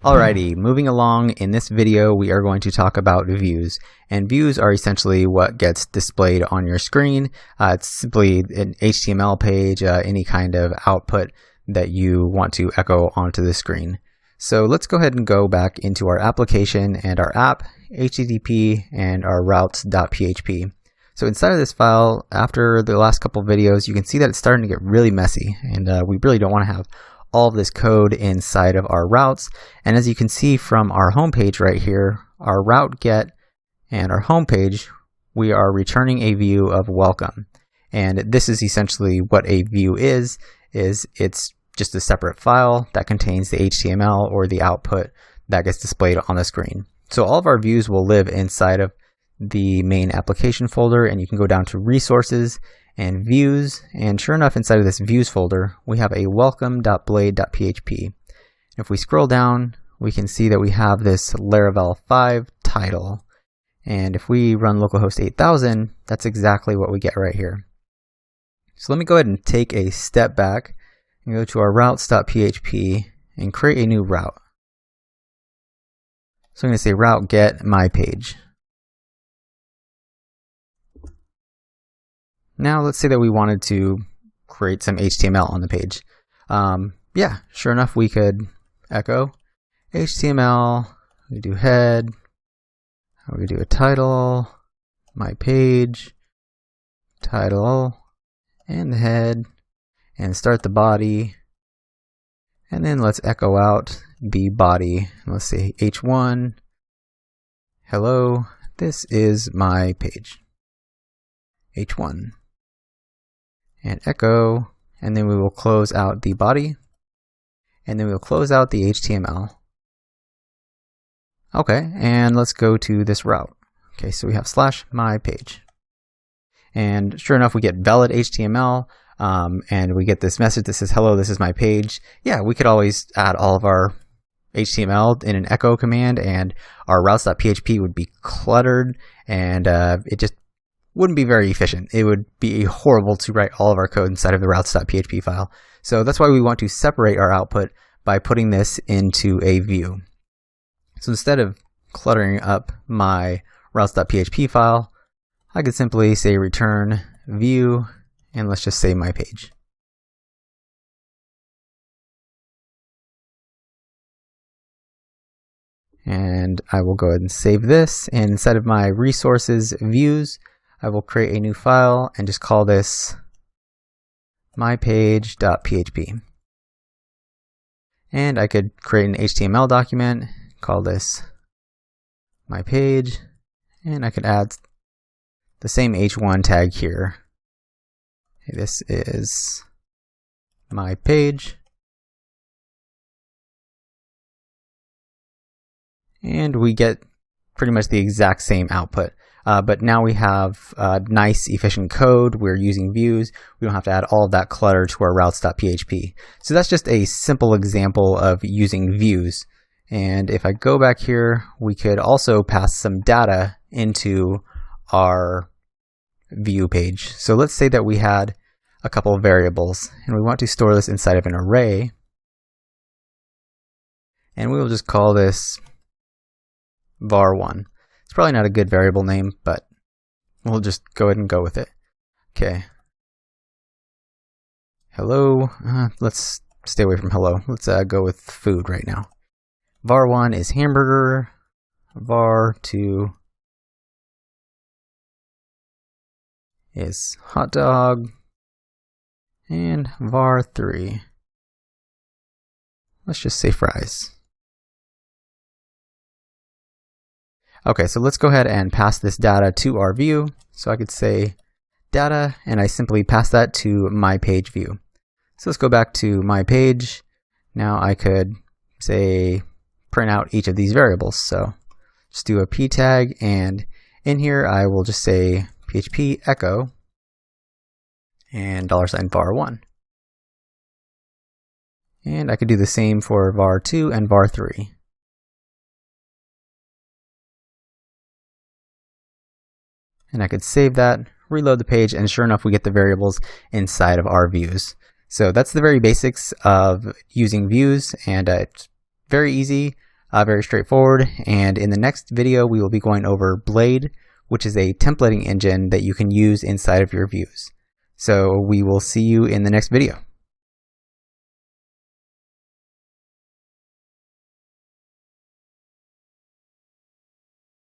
Alrighty, moving along, in this video we are going to talk about views. And views are essentially what gets displayed on your screen. It's simply an HTML page, any kind of output that you want to echo onto the screen. So let's go ahead and go back into our application and our app, HTTP, and our routes.php. So inside of this file, after the last couple of videos, you can see that it's starting to get really messy, and we really don't want to have all of this code inside of our routes. And as you can see from our home page right here, our route get and our home page, we are returning a view of welcome. And this is essentially what a view is it's just a separate file that contains the HTML or the output that gets displayed on the screen. So all of our views will live inside of the main application folder, and you can go down to resources and views, and sure enough, inside of this views folder we have a welcome.blade.php. If we scroll down, we can see that we have this Laravel 5 title, and if we run localhost 8000, that's exactly what we get right here. So let me go ahead and take a step back and go to our routes.php and create a new route. So I'm going to say route get my page. Now let's say that we wanted to create some HTML on the page. Yeah, sure enough, we could echo HTML, we do head, we do a title, my page, title, and the head, and start the body, and then let's echo out the body. Let's say h1, hello, this is my page, h1. And echo, and then we will close out the body, and then we'll close out the HTML. Okay, and let's go to this route. Okay, so we have /mypage. And sure enough, we get valid HTML, and we get this message that says, hello, this is my page. Yeah, we could always add all of our HTML in an echo command, and our routes.php would be cluttered, and it just wouldn't be very efficient. It would be horrible to write all of our code inside of the routes.php file. So that's why we want to separate our output by putting this into a view. So instead of cluttering up my routes.php file, I could simply say return view, and let's just say my page. And I will go ahead and save this, and instead of my resources views, I will create a new file and just call this mypage.php. And I could create an HTML document, call this mypage, and I could add the same h1 tag here. This is my page. And we get pretty much the exact same output. But now we have nice, efficient code. We're using views. We don't have to add all of that clutter to our routes.php. So that's just a simple example of using views. And if I go back here, we could also pass some data into our view page. So let's say that we had a couple of variables, and we want to store this inside of an array. And we will just call this var1. It's probably not a good variable name, but we'll just go ahead and go with it. Okay. Hello. Let's stay away from hello. Let's go with food right now. var1 is hamburger. var2 is hot dog. And var3, let's just say fries. Okay, so let's go ahead and pass this data to our view. So I could say data, and I simply pass that to my page view. So let's go back to my page. Now I could say print out each of these variables. So just do a p tag, and in here I will just say php echo and $var1. And I could do the same for var2 and var3. And I could save that, reload the page, and sure enough, we get the variables inside of our views. So that's the very basics of using views, and it's very easy. Very straightforward. And in the next video, we will be going over Blade, which is a templating engine that you can use inside of your views. So we will see you in the next video.